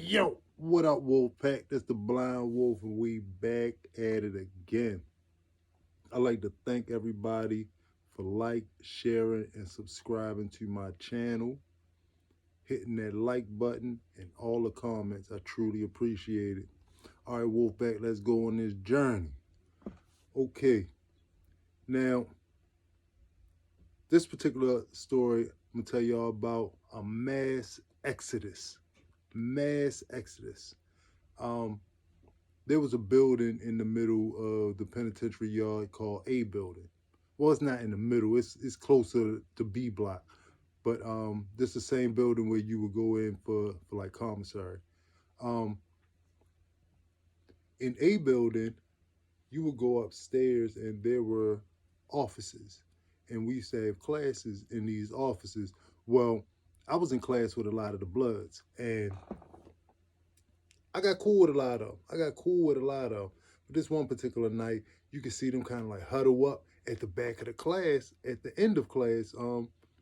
Yo, what up, Wolfpack? That's the Blind Wolf, and we back at it again. I'd like to thank everybody for sharing, and subscribing to my channel, hitting that like button, and all the comments. I truly appreciate it. All right, Wolfpack, let's go on this journey. Okay, now this particular story, I'm gonna tell y'all about a mass exodus. Mass exodus. Um, there was a building in the middle of the penitentiary yard called A building. Well, it's not in the middle. It's closer to B block, but this is the same building where you would go in for like commissary. Um, in A building, you would go upstairs and there were offices, and we used to have classes in these offices. Well, I was in class with a lot of the Bloods, and I got cool with a lot of them. But this one particular night, you could see them kind of like huddle up at the back of the class, at the end of class,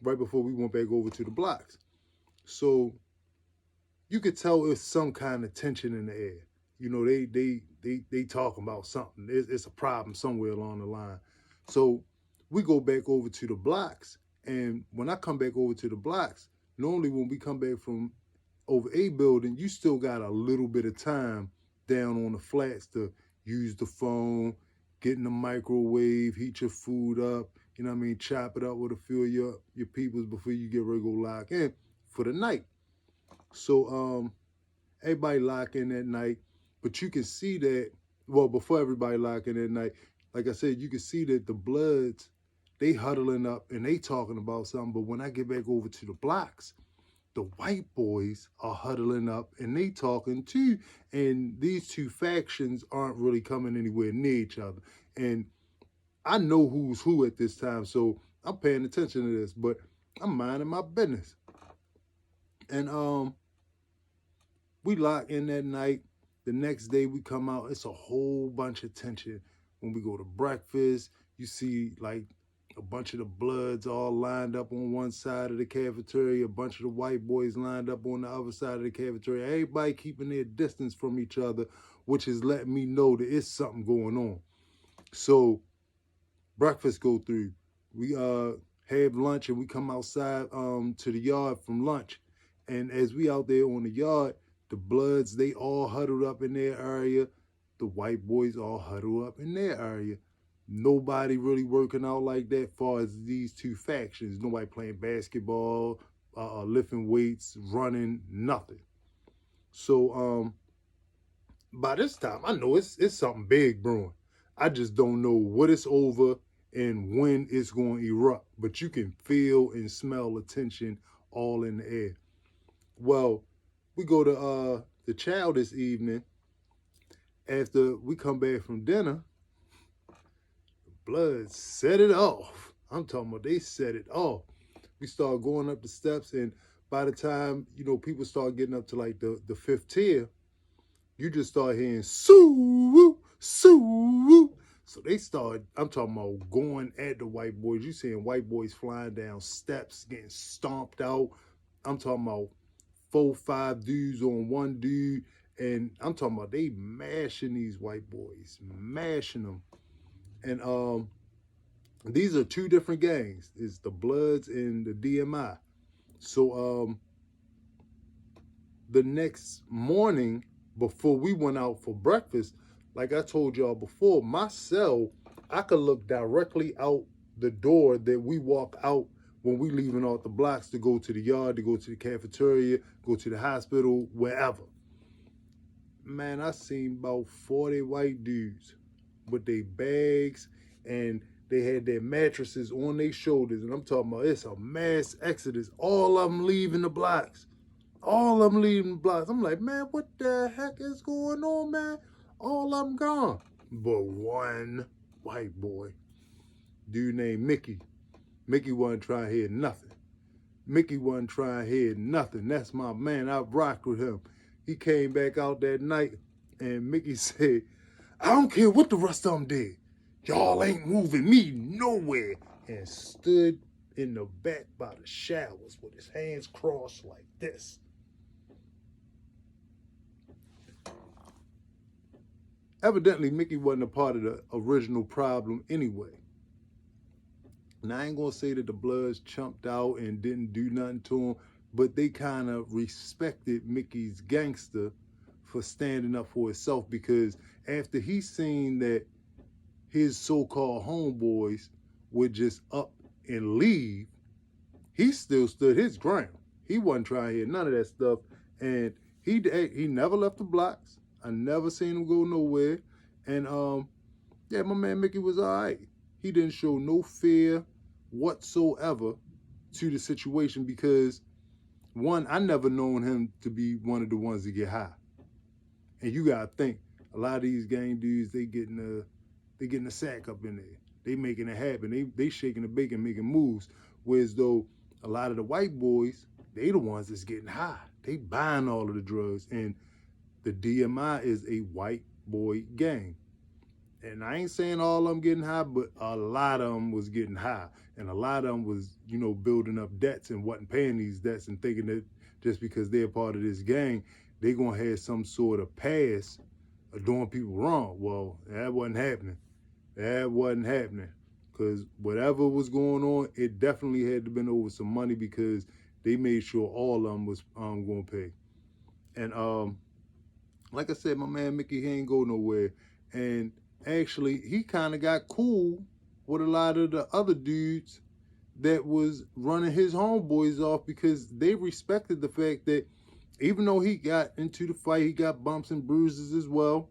right before we went back over to the blocks. So you could tell it's some kind of tension in the air. You know, they talking about something. It's a problem somewhere along the line. So we go back over to the blocks, and when I come back over to the blocks, normally when we come back from over A building, you still got a little bit of time down on the flats to use the phone, get in the microwave, heat your food up, you know what I mean, chop it up with a few of your peoples before you get ready to go lock in for the night. So everybody lock in that night, but you can see that, well, before everybody lock in that night, like I said, you can see that the Bloods, they huddling up and they talking about something, but when I get back over to the blocks, the white boys are huddling up and they talking too. And these two factions aren't really coming anywhere near each other. And I know who's who at this time, so I'm paying attention to this, but I'm minding my business. And we lock in that night. The next day we come out, it's a whole bunch of tension. When we go to breakfast, you see like a bunch of the Bloods all lined up on one side of the cafeteria, a bunch of the white boys lined up on the other side of the cafeteria, everybody keeping their distance from each other, which is letting me know that it's something going on. So breakfast go through. We have lunch and we come outside to the yard from lunch. And as we out there on the yard, the Bloods, they all huddled up in their area. The white boys all huddled up in their area. Nobody really working out like that far as these two factions. Nobody playing basketball, lifting weights, running, nothing. So by this time, I know it's something big brewing. I just don't know what it's over and when it's going to erupt. But you can feel and smell the tension all in the air. Well, we go to the chow this evening. After we come back from dinner, Blood set it off. I'm talking about they set it off. We start going up the steps, and by the time, you know, people start getting up to like the fifth tier, you just start hearing sue, sue. So they start, I'm talking about going at the white boys. You seeing white boys flying down steps, getting stomped out. I'm talking about 4-5 dudes on one dude. And I'm talking about they mashing these white boys, mashing them. And these are two different gangs. It's the Bloods and the DMI. So the next morning, before we went out for breakfast, like I told y'all before, my cell, I could look directly out the door that we walk out when we leaving off the blocks to go to the yard, to go to the cafeteria, go to the hospital, wherever. Man, I seen about 40 white dudes with their bags, and they had their mattresses on their shoulders. And I'm talking about it's a mass exodus. All of them leaving the blocks. All of them leaving the blocks. I'm like, man, what the heck is going on, man? All of them gone. But one white boy, dude named Mickey. Mickey wasn't trying to hear nothing. Mickey wasn't trying to hear nothing. That's my man. I rocked with him. He came back out that night, and Mickey said, I don't care what the rest of them did. Y'all ain't moving me nowhere. And stood in the back by the showers with his hands crossed like this. evidently Mickey wasn't a part of the original problem anyway. Now I ain't gonna say that the Bloods chumped out and didn't do nothing to him, but they kind of respected Mickey's gangster for standing up for himself, because after he seen that his so-called homeboys would just up and leave, he still stood his ground. He wasn't trying to hear none of that stuff, and he never left the blocks. I never seen him go nowhere, and yeah, my man Mickey was all right. He didn't show no fear whatsoever to the situation, because one, I never known him to be one of the ones to get high. And you gotta think, a lot of these gang dudes, they getting a sack up in there. They making it happen. They shaking the bacon, making moves. Whereas though a lot of the white boys, they the ones that's getting high. They buying all of the drugs. And the DMI is a white boy gang. And I ain't saying all of them getting high, but a lot of them was getting high. And a lot of them was, building up debts and wasn't paying these debts, and thinking that just because they're part of this gang, they gonna have some sort of pass of doing people wrong. Well, that wasn't happening. That wasn't happening. Because whatever was going on, it definitely had to been over some money, because they made sure all of them was gonna pay. And like I said, my man Mickey, he ain't go nowhere. And actually, he kind of got cool with a lot of the other dudes that was running his homeboys off, because they respected the fact that even though he got into the fight, he got bumps and bruises as well,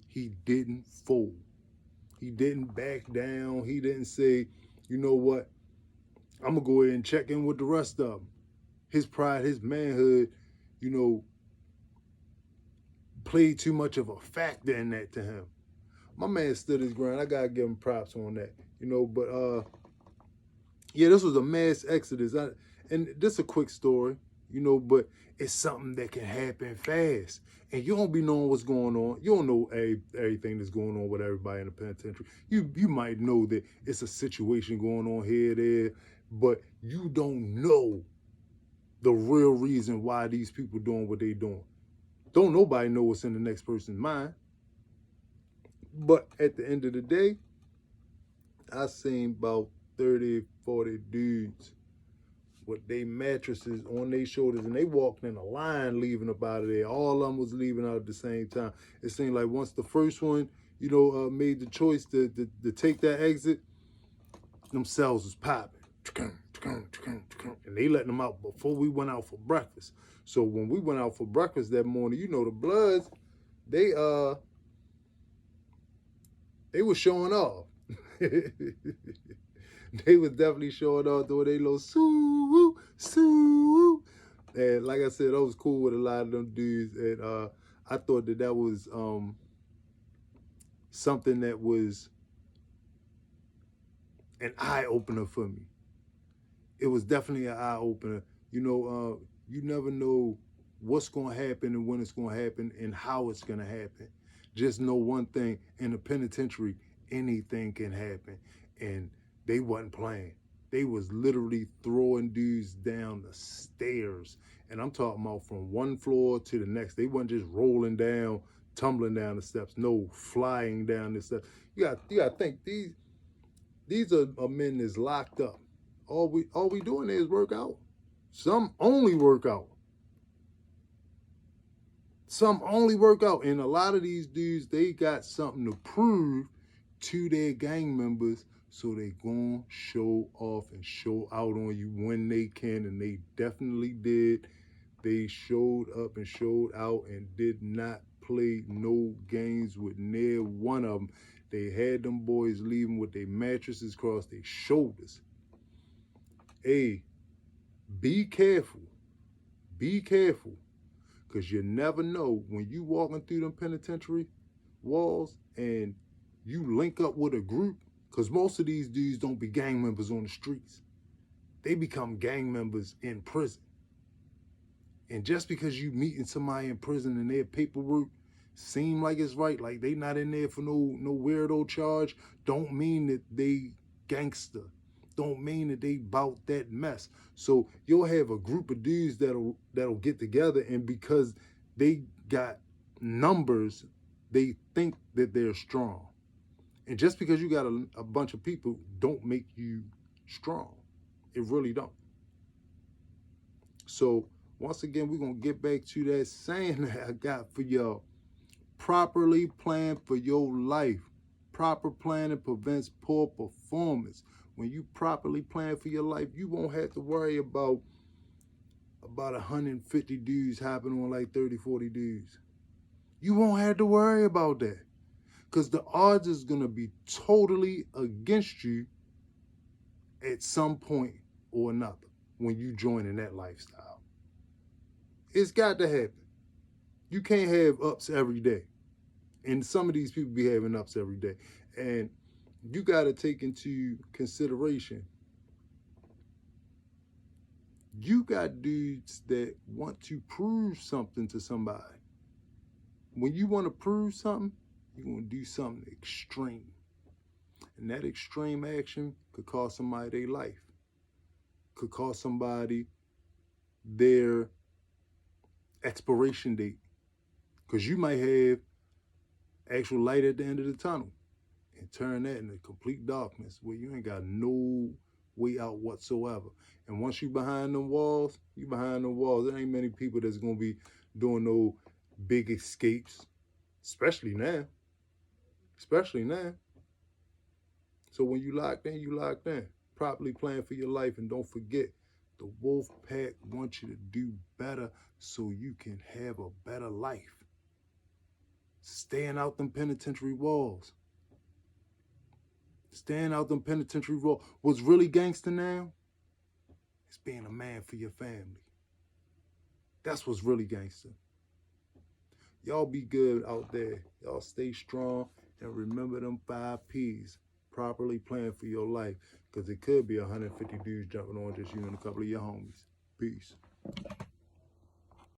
he didn't fold. He didn't back down. He didn't say, you know what, I'm going to go ahead and check in with the rest of them. His pride, his manhood, played too much of a factor in that to him. My man stood his ground. I got to give him props on that. But yeah, this was a mass exodus. And this is a quick story, but it's something that can happen fast. And you don't be knowing what's going on. You don't know everything that's going on with everybody in the penitentiary. You might know that it's a situation going on here, there, but you don't know the real reason why these people doing what they doing. Don't nobody know what's in the next person's mind. But at the end of the day, I seen about 30, 40 dudes with their mattresses on their shoulders, and they walked in a line leaving up out of there. All of them was leaving out at the same time. It seemed like once the first one, made the choice to take that exit, them cells was popping. And they letting them out before we went out for breakfast. So when we went out for breakfast that morning, the Bloods, they were showing off. They was definitely showing off doing they little soo soo. And like I said, I was cool with a lot of them dudes, and I thought that was something that was an eye opener for me. It was definitely an eye opener. You never know what's going to happen and when it's going to happen and how it's going to happen. Just know one thing: in the penitentiary, anything can happen. And they wasn't playing. They was literally throwing dudes down the stairs. And I'm talking about from one floor to the next. They wasn't just rolling down, tumbling down the steps. No, flying down the steps. You got to think, these are men that's locked up. All we doing there is work out. Some only work out. Some only work out. And a lot of these dudes, they got something to prove to their gang members, so they gonna show off and show out on you when they can, and they definitely did. They showed up and showed out and did not play no games with near one of them. They had them boys leaving with their mattresses across their shoulders. Hey, be careful. Be careful. Because you never know when you walking through them penitentiary walls and you link up with a group, because most of these dudes don't be gang members on the streets. They become gang members in prison. And just because you meeting somebody in prison and their paperwork seem like it's right, like they not in there for no weirdo charge, don't mean that they gangster. Don't mean that they bout that mess. So you'll have a group of dudes that'll get together, and because they got numbers they think that they're strong. And just because you got a bunch of people don't make you strong. It really don't. So once again, we're going to get back to that saying that I got for y'all. Properly plan for your life. Proper planning prevents poor performance. When you properly plan for your life, you won't have to worry about 150 dudes hopping on like 30, 40 dudes. You won't have to worry about that. Because the odds is going to be totally against you at some point or another when you join in that lifestyle. It's got to happen. You can't have ups every day. And some of these people be having ups every day. And you got to take into consideration, you got dudes that want to prove something to somebody. When you want to prove something, you're going to do something extreme. And that extreme action could cost somebody their life, could cost somebody their expiration date. Because you might have actual light at the end of the tunnel and turn that into complete darkness where you ain't got no way out whatsoever. And once you behind them walls, you behind them walls. There ain't many people that's going to be doing no big escapes, especially now. Especially now. So when you locked in, you locked in. Properly plan for your life, and don't forget, the wolf pack wants you to do better so you can have a better life. Staying out them penitentiary walls. Staying out them penitentiary walls. What's really gangster now is being a man for your family. That's what's really gangster. Y'all be good out there. Y'all stay strong, and remember them 5 P's. Properly plan for your life, because it could be 150 dudes jumping on just you and a couple of your homies. Peace.